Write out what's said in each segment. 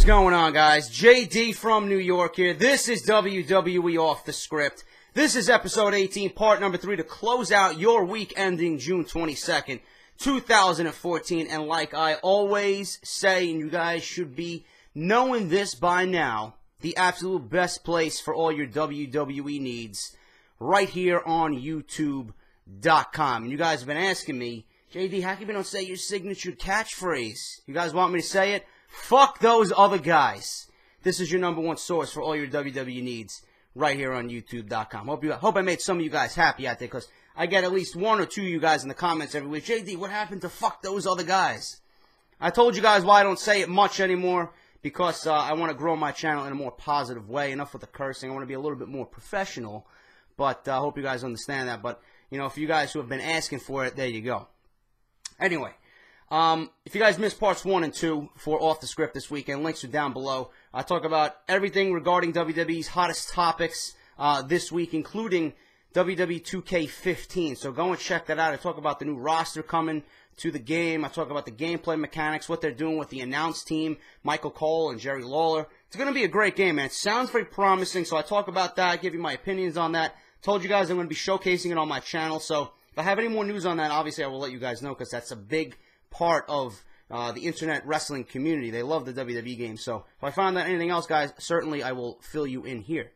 going on, guys? JD from New York here. This is WWE Off The Script. This is episode 18, part number 3, to close out your week ending June 22nd, 2014. And like I always say, and you guys should be knowing this by now, the absolute best place for all your WWE needs, right here on YouTube.com. And you guys have been asking me, JD, how come you don't say your signature catchphrase? You guys want me to say it? Fuck those other guys. This is your number one source for all your WWE needs right here on YouTube.com. Hope I made some of you guys happy out there, because I get at least one or two of you guys in the comments every week. JD, what happened to fuck those other guys? I told you guys why I don't say it much anymore, because I want to grow my channel in a more positive way. Enough with the cursing. I want to be a little bit more professional, but I hope you guys understand that. But, you know, for you guys who have been asking for it, there you go. Anyway. If you guys missed parts 1 and 2 for Off The Script this weekend, links are down below. I talk about everything regarding WWE's hottest topics this week, including WWE 2K15. So go and check that out. I talk about the new roster coming to the game. I talk about the gameplay mechanics, what they're doing with the announced team, Michael Cole and Jerry Lawler. It's going to be a great game, man. It sounds very promising, so I talk about that, give you my opinions on that. Told you guys I'm going to be showcasing it on my channel, so if I have any more news on that, obviously I will let you guys know, because that's a big part of the internet wrestling community. They love the WWE game. So if I find out anything else, guys, certainly I will fill you in here.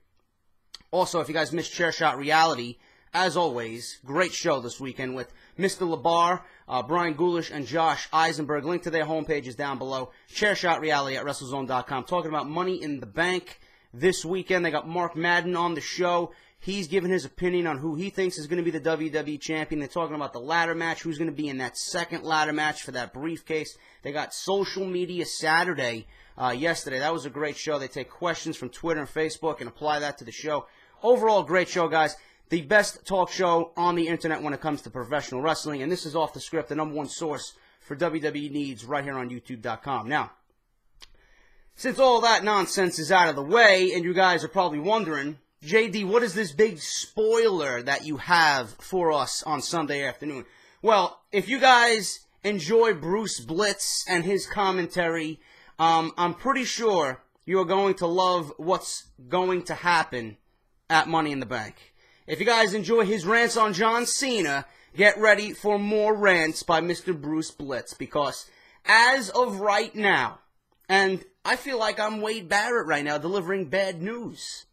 Also, if you guys missed Chairshot Reality, as always, great show this weekend with Mr. LeBar, Brian Gulish, and Josh Eisenberg. Link to their homepage is down below. Chairshot Reality at WrestleZone.com. Talking about Money in the Bank this weekend. They got Mark Madden on the show. He's giving his opinion on who he thinks is going to be the WWE Champion. They're talking about the ladder match, who's going to be in that second ladder match for that briefcase. They got Social Media Saturday yesterday. That was a great show. They take questions from Twitter and Facebook and apply that to the show. Overall, great show, guys. The best talk show on the internet when it comes to professional wrestling. And this is Off The Script, the number one source for WWE needs right here on YouTube.com. Now, since all that nonsense is out of the way, and you guys are probably wondering, JD, what is this big spoiler that you have for us on Sunday afternoon? Well, if you guys enjoy Bruce Blitz and his commentary, I'm pretty sure you're going to love what's going to happen at Money in the Bank. If you guys enjoy his rants on John Cena, get ready for more rants by Mr. Bruce Blitz, because as of right now, and I feel like I'm Wade Barrett right now delivering bad news.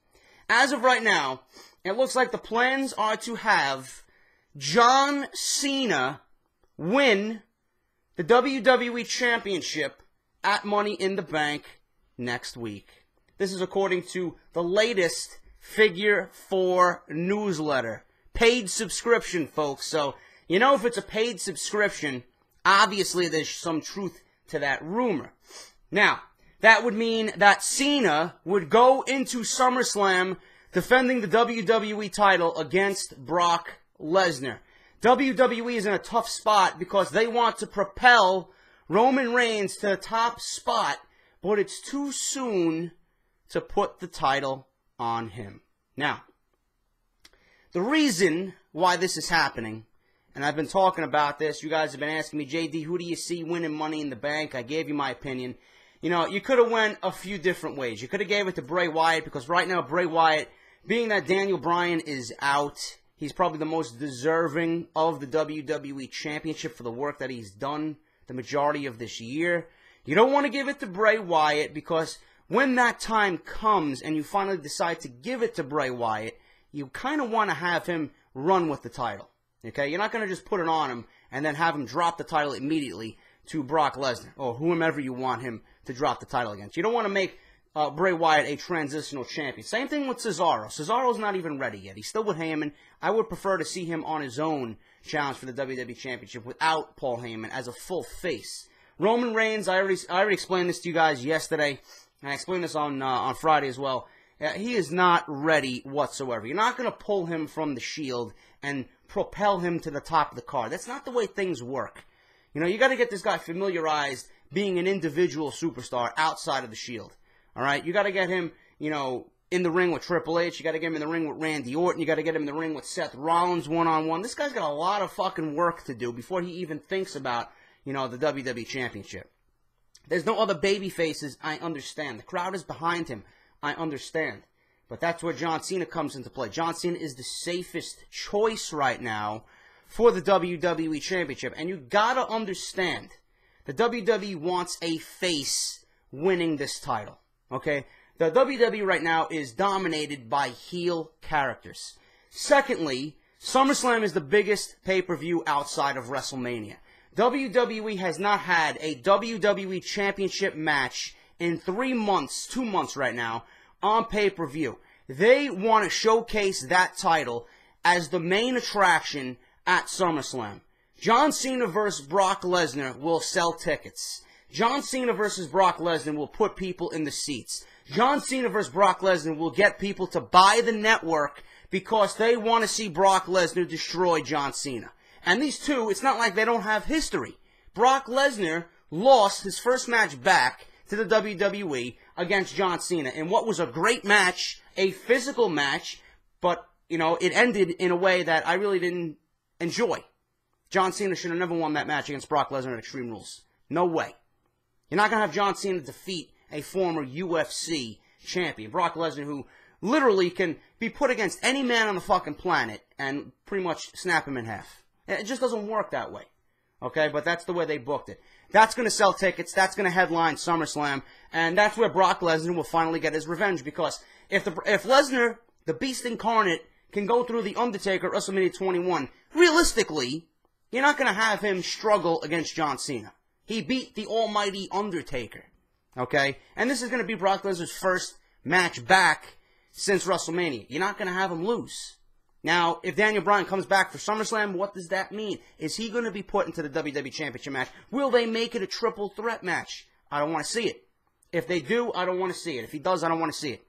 As of right now, it looks like the plans are to have John Cena win the WWE Championship at Money in the Bank next week. This is according to the latest Figure 4 newsletter. Paid subscription, folks. So, you know, if it's a paid subscription, obviously there's some truth to that rumor. Now, that would mean that Cena would go into SummerSlam defending the WWE title against Brock Lesnar. WWE is in a tough spot because they want to propel Roman Reigns to the top spot, but it's too soon to put the title on him. Now, the reason why this is happening, and I've been talking about this, you guys have been asking me, JD, who do you see winning Money in the Bank? I gave you my opinion. You know, you could have went a few different ways. You could have gave it to Bray Wyatt, because right now Bray Wyatt, being that Daniel Bryan is out, he's probably the most deserving of the WWE Championship for the work that he's done the majority of this year. You don't want to give it to Bray Wyatt, because when that time comes and you finally decide to give it to Bray Wyatt, you kind of want to have him run with the title. Okay? You're not going to just put it on him and then have him drop the title immediately to Brock Lesnar, or whomever you want him to drop the title against. You don't want to make Bray Wyatt a transitional champion. Same thing with Cesaro. Cesaro's not even ready yet. He's still with Heyman. I would prefer to see him on his own challenge for the WWE Championship without Paul Heyman as a full face. Roman Reigns, I already explained this to you guys yesterday, and I explained this on Friday as well. He is not ready whatsoever. You're not going to pull him from the Shield and propel him to the top of the card. That's not the way things work. You know, you got to get this guy familiarized being an individual superstar outside of the Shield. All right? You got to get him, you know, in the ring with Triple H. You got to get him in the ring with Randy Orton. You got to get him in the ring with Seth Rollins one-on-one. This guy's got a lot of fucking work to do before he even thinks about, you know, the WWE Championship. There's no other baby faces, I understand. The crowd is behind him, I understand. But that's where John Cena comes into play. John Cena is the safest choice right now for the WWE Championship. And you gotta understand, the WWE wants a face winning this title, okay? The WWE right now is dominated by heel characters. Secondly, SummerSlam is the biggest pay-per-view outside of WrestleMania. WWE has not had a WWE Championship match in 3 months, 2 months right now, on pay-per-view. They want to showcase that title as the main attraction at SummerSlam. John Cena versus Brock Lesnar will sell tickets. John Cena versus Brock Lesnar will put people in the seats. John Cena versus Brock Lesnar will get people to buy the network because they want to see Brock Lesnar destroy John Cena. And these two, it's not like they don't have history. Brock Lesnar lost his first match back to the WWE against John Cena in what was a great match, a physical match, but, you know, it ended in a way that I really didn't enjoy. John Cena should have never won that match against Brock Lesnar at Extreme Rules. No way. You're not going to have John Cena defeat a former UFC champion. Brock Lesnar, who literally can be put against any man on the fucking planet and pretty much snap him in half. It just doesn't work that way. Okay, but that's the way they booked it. That's going to sell tickets. That's going to headline SummerSlam. And that's where Brock Lesnar will finally get his revenge. Because if Lesnar, the Beast Incarnate, can go through The Undertaker at WrestleMania 21, realistically, you're not going to have him struggle against John Cena. He beat the almighty Undertaker. Okay? And this is going to be Brock Lesnar's first match back since WrestleMania. You're not going to have him lose. Now, if Daniel Bryan comes back for SummerSlam, what does that mean? Is he going to be put into the WWE Championship match? Will they make it a triple threat match? I don't want to see it. If they do, I don't want to see it. If he does, I don't want to see it.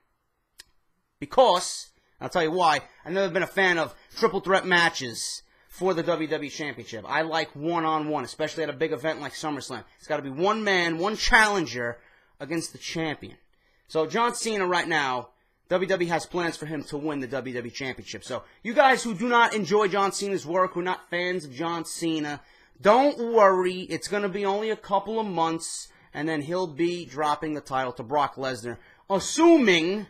Because, I'll tell you why, I've never been a fan of triple threat matches for the WWE Championship. I like one-on-one, especially at a big event like SummerSlam. It's got to be one man, one challenger against the champion. So John Cena right now, WWE has plans for him to win the WWE Championship. So you guys who do not enjoy John Cena's work, who are not fans of John Cena, don't worry. It's going to be only a couple of months, and then he'll be dropping the title to Brock Lesnar, assuming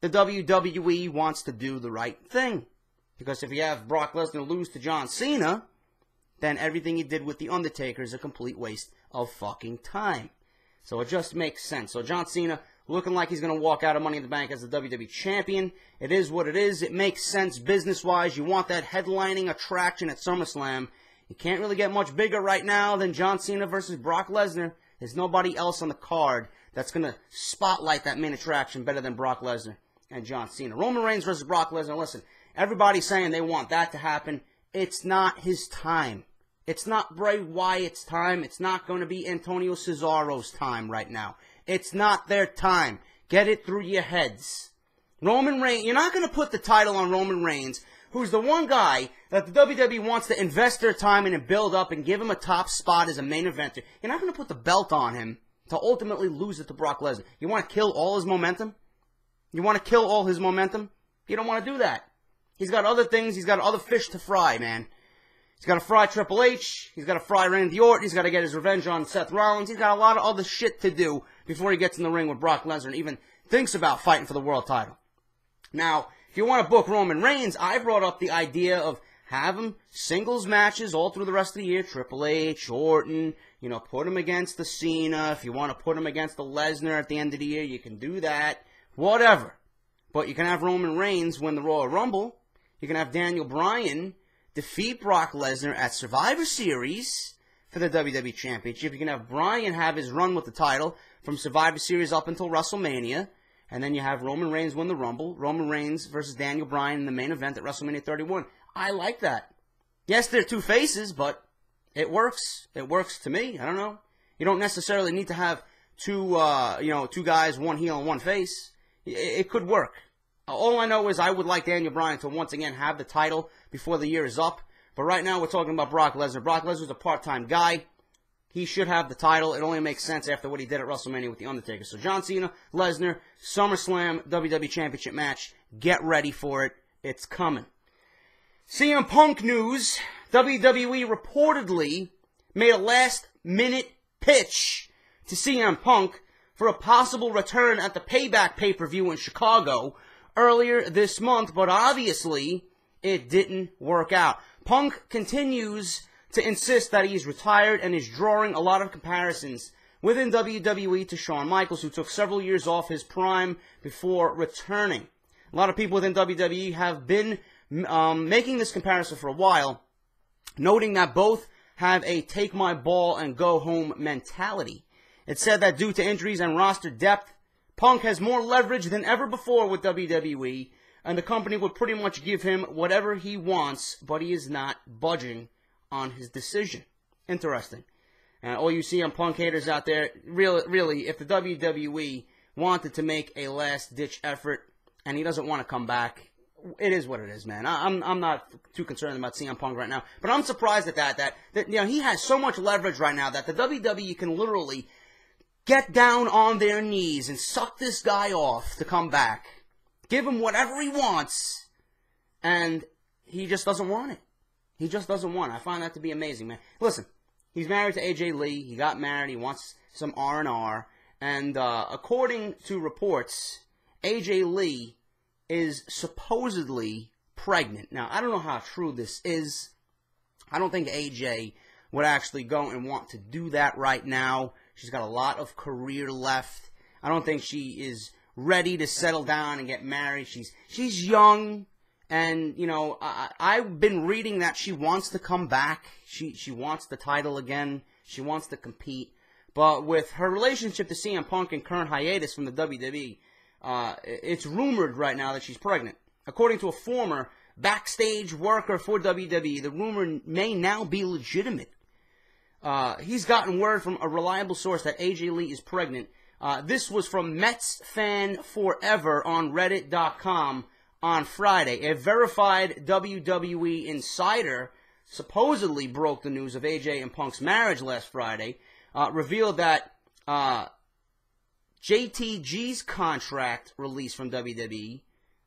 the WWE wants to do the right thing. Because if you have Brock Lesnar lose to John Cena, then everything he did with The Undertaker is a complete waste of fucking time. So it just makes sense. So John Cena looking like he's going to walk out of Money in the Bank as the WWE Champion. It is what it is. It makes sense business-wise. You want that headlining attraction at SummerSlam. You can't really get much bigger right now than John Cena versus Brock Lesnar. There's nobody else on the card that's going to spotlight that main attraction better than Brock Lesnar and John Cena. Roman Reigns versus Brock Lesnar. Listen, everybody's saying they want that to happen. It's not his time. It's not Bray Wyatt's time. It's not going to be Antonio Cesaro's time right now. It's not their time. Get it through your heads. Roman Reigns, you're not going to put the title on Roman Reigns, who's the one guy that the WWE wants to invest their time in and build up and give him a top spot as a main eventer. You're not going to put the belt on him to ultimately lose it to Brock Lesnar. You want to kill all his momentum? You want to kill all his momentum? You don't want to do that. He's got other things. He's got other fish to fry, man. He's got to fry Triple H. He's got to fry Randy Orton. He's got to get his revenge on Seth Rollins. He's got a lot of other shit to do before he gets in the ring with Brock Lesnar and even thinks about fighting for the world title. Now, if you want to book Roman Reigns, I brought up the idea of having singles matches all through the rest of the year. Triple H, Orton, you know, put him against the Cena. If you want to put him against the Lesnar at the end of the year, you can do that. Whatever. But you can have Roman Reigns win the Royal Rumble. You can have Daniel Bryan defeat Brock Lesnar at Survivor Series for the WWE Championship. You can have Bryan have his run with the title from Survivor Series up until WrestleMania. And then you have Roman Reigns win the Rumble. Roman Reigns versus Daniel Bryan in the main event at WrestleMania 31. I like that. Yes, they're two faces, but it works. It works to me. I don't know. You don't necessarily need to have two guys, one heel and one face. It could work. All I know is I would like Daniel Bryan to once again have the title before the year is up. But right now we're talking about Brock Lesnar. Brock Lesnar's a part-time guy. He should have the title. It only makes sense after what he did at WrestleMania with The Undertaker. So John Cena, Lesnar, SummerSlam, WWE Championship match. Get ready for it. It's coming. CM Punk news. WWE reportedly made a last-minute pitch to CM Punk for a possible return at the Payback pay-per-view in Chicago earlier this month, but obviously it didn't work out. Punk continues to insist that he's retired and is drawing a lot of comparisons within WWE to Shawn Michaels, who took several years off his prime before returning. A lot of people within WWE have been making this comparison for a while, noting that both have a take-my-ball-and-go-home mentality. It's said that due to injuries and roster depth, Punk has more leverage than ever before with WWE, and the company would pretty much give him whatever he wants, but he is not budging on his decision. Interesting. And all you CM Punk haters out there, really, if the WWE wanted to make a last-ditch effort and he doesn't want to come back, it is what it is, man. I'm not too concerned about CM Punk right now, but I'm surprised at that you know, he has so much leverage right now that the WWE can literally get down on their knees and suck this guy off to come back. Give him whatever he wants, and he just doesn't want it. He just doesn't want it. I find that to be amazing, man. Listen, he's married to AJ Lee. He got married. He wants some R&R. And according to reports, AJ Lee is supposedly pregnant. Now, I don't know how true this is. I don't think AJ would actually go and want to do that right now. She's got a lot of career left. I don't think she is ready to settle down and get married. She's young, and, you know, I've been reading that she wants to come back. She wants the title again. She wants to compete. But with her relationship to CM Punk and current hiatus from the WWE, it's rumored right now that she's pregnant. According to a former backstage worker for WWE, the rumor may now be legitimate. He's gotten word from a reliable source that AJ Lee is pregnant. This was from Mets Fan Forever on Reddit.com on Friday. A verified WWE insider supposedly broke the news of AJ and Punk's marriage last Friday, revealed that JTG's contract released from WWE,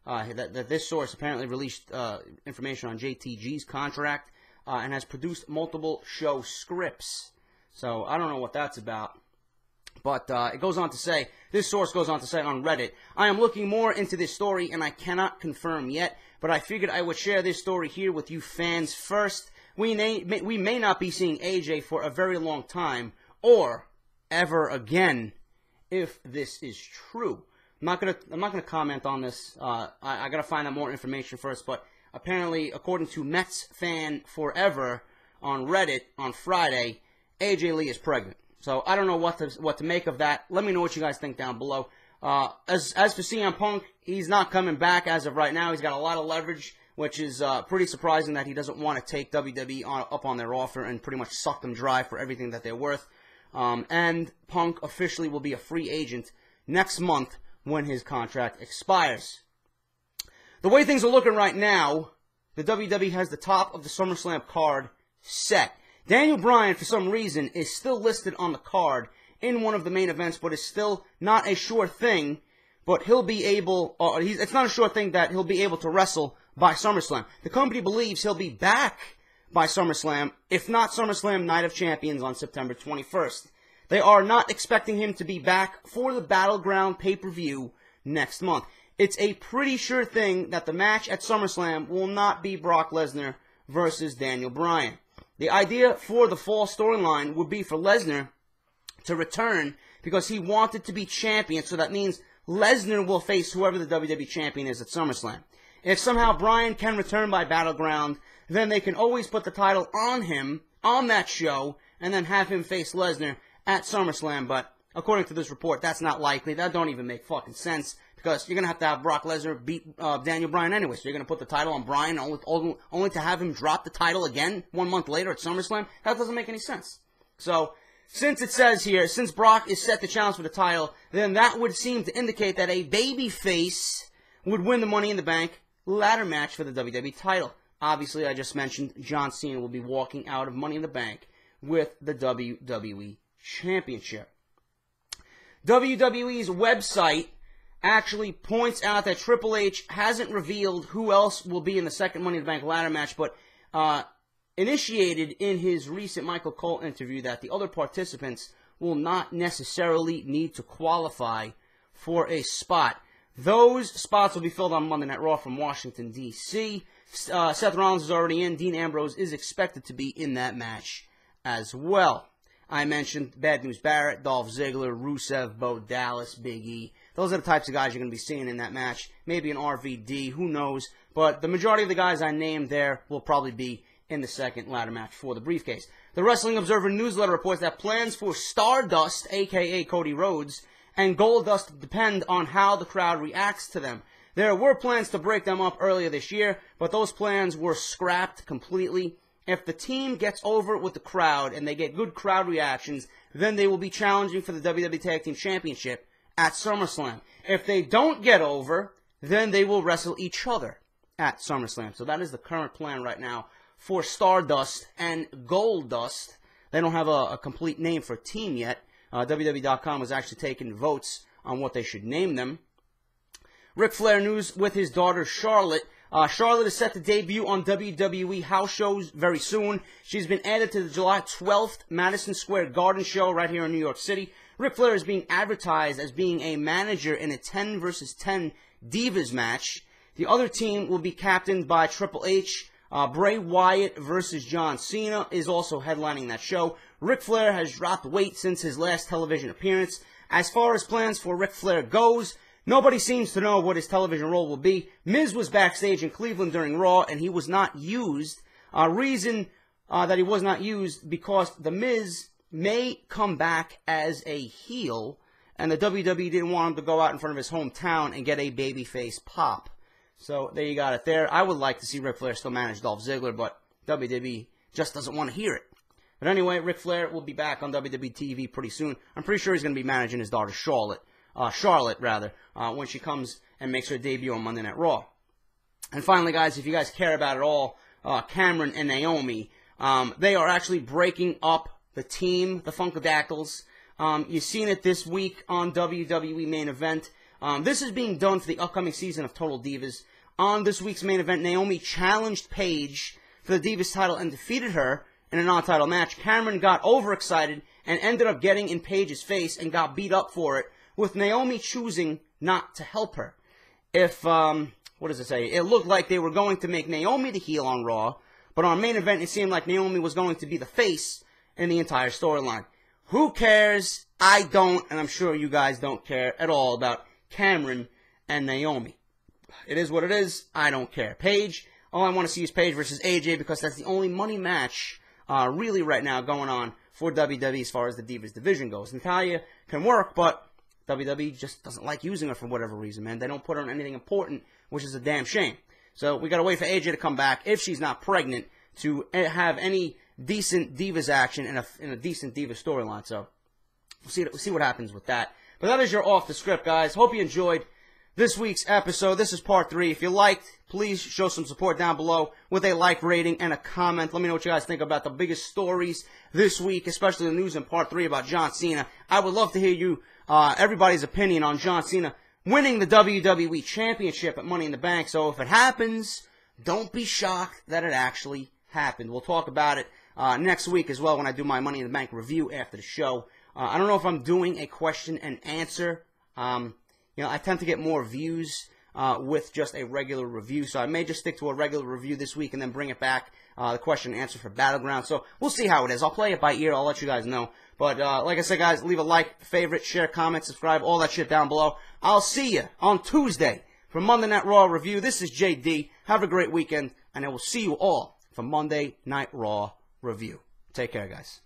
that this source apparently released information on JTG's contract, and has produced multiple show scripts. So I don't know what that's about. But it goes on to say, this source goes on to say on Reddit, I am looking more into this story and I cannot confirm yet, but I figured I would share this story here with you fans first. We may not be seeing AJ for a very long time, or ever again, if this is true. I'm not gonna comment on this. I gotta find out more information first, but apparently, according to Mets Fan Forever on Reddit on Friday, AJ Lee is pregnant. So I don't know what to make of that. Let me know what you guys think down below. As for CM Punk, he's not coming back as of right now. He's got a lot of leverage, which is pretty surprising that he doesn't want to take WWE up on their offer and pretty much suck them dry for everything that they're worth. And Punk officially will be a free agent next month when his contract expires. The way things are looking right now, the WWE has the top of the SummerSlam card set. Daniel Bryan, for some reason, is still listed on the card in one of the main events, but is still not a sure thing. But he'll be able, it's not a sure thing that he'll be able to wrestle by SummerSlam. The company believes he'll be back by SummerSlam, if not SummerSlam Night of Champions on September 21st. They are not expecting him to be back for the Battleground pay-per-view next month. It's a pretty sure thing that the match at SummerSlam will not be Brock Lesnar versus Daniel Bryan. The idea for the fall storyline would be for Lesnar to return because he wanted to be champion, so that means Lesnar will face whoever the WWE champion is at SummerSlam. If somehow Bryan can return by Battleground, then they can always put the title on him, on that show, and then have him face Lesnar at SummerSlam, but according to this report, that's not likely. That don't even make fucking sense, because you're going to have Brock Lesnar beat Daniel Bryan anyway, so you're going to put the title on Bryan only to have him drop the title again 1 month later at SummerSlam? That doesn't make any sense. So, since it says here, since Brock is set to challenge for the title, then that would seem to indicate that a babyface would win the Money in the Bank ladder match for the WWE title. Obviously, I just mentioned John Cena will be walking out of Money in the Bank with the WWE Championship. WWE's website actually points out that Triple H hasn't revealed who else will be in the second Money in the Bank ladder match, but initiated in his recent Michael Cole interview that the other participants will not necessarily need to qualify for a spot. Those spots will be filled on Monday Night Raw from Washington, D.C. Seth Rollins is already in. Dean Ambrose is expected to be in that match as well. I mentioned Bad News Barrett, Dolph Ziggler, Rusev, Bo Dallas, Big E. Those are the types of guys you're going to be seeing in that match. Maybe an RVD, who knows. But the majority of the guys I named there will probably be in the second ladder match for the briefcase. The Wrestling Observer newsletter reports that plans for Stardust, a.k.a. Cody Rhodes, and Goldust depend on how the crowd reacts to them. There were plans to break them up earlier this year, but those plans were scrapped completely. If the team gets over with the crowd and they get good crowd reactions, then they will be challenging for the WWE Tag Team Championship at SummerSlam. If they don't get over, then they will wrestle each other at SummerSlam. So that is the current plan right now for Stardust and Goldust. They don't have a complete name for a team yet. WWE.com was actually taking votes on what they should name them. Ric Flair news with his daughter Charlotte. Charlotte is set to debut on WWE house shows very soon. She's been added to the July 12th Madison Square Garden show right here in New York City. Ric Flair is being advertised as being a manager in a 10 versus 10 Divas match. The other team will be captained by Triple H. Bray Wyatt versus John Cena is also headlining that show. Ric Flair has dropped weight since his last television appearance. As far as plans for Ric Flair goes, nobody seems to know what his television role will be. Miz was backstage in Cleveland during Raw, and he was not used. Reason that he was not used because The Miz may come back as a heel, and the WWE didn't want him to go out in front of his hometown and get a babyface pop. So there you got it there. I would like to see Ric Flair still manage Dolph Ziggler, but WWE just doesn't want to hear it. But anyway, Ric Flair will be back on WWE TV pretty soon. I'm pretty sure he's going to be managing his daughter Charlotte, when she comes and makes her debut on Monday Night Raw. And finally, guys, if you guys care about it all, Cameron and Naomi, they are actually breaking up the team, the Funkadactyls. You've seen it this week on WWE Main Event. This is being done for the upcoming season of Total Divas. On this week's main event, Naomi challenged Paige for the Divas title and defeated her in a non-title match. Cameron got overexcited and ended up getting in Paige's face and got beat up for it, with Naomi choosing not to help her. What does it say? It looked like they were going to make Naomi the heel on Raw, but on main event, it seemed like Naomi was going to be the face in the entire storyline. Who cares? I don't, and I'm sure you guys don't care at all about Cameron and Naomi. It is what it is. I don't care. Paige, all I want to see is Paige versus AJ because that's the only money match really right now going on for WWE as far as the Divas division goes. Natalya can work, but WWE just doesn't like using her for whatever reason, man. They don't put her on anything important, which is a damn shame. So we got to wait for AJ to come back, if she's not pregnant, to have any decent Divas action in a decent Divas storyline. So we'll see what happens with that. But that is your Off the Script, guys. Hope you enjoyed this week's episode. This is part 3. If you liked, please show some support down below with a like rating and a comment. Let me know what you guys think about the biggest stories this week, especially the news in part 3 about John Cena. I would love to hear you, everybody's opinion on John Cena winning the WWE Championship at Money in the Bank. So if it happens, don't be shocked that it actually happened. We'll talk about it next week as well when I do my Money in the Bank review after the show. I don't know if I'm doing a question and answer. I tend to get more views with just a regular review, so I may just stick to a regular review this week and then bring it back, the question and answer for Battleground. So we'll see how it is. I'll play it by ear. I'll let you guys know. But like I said, guys, leave a like, favorite, share, comment, subscribe, all that shit down below. I'll see you on Tuesday for Monday Night Raw review. This is JD. Have a great weekend, and I will see you all for Monday Night Raw review. Take care, guys.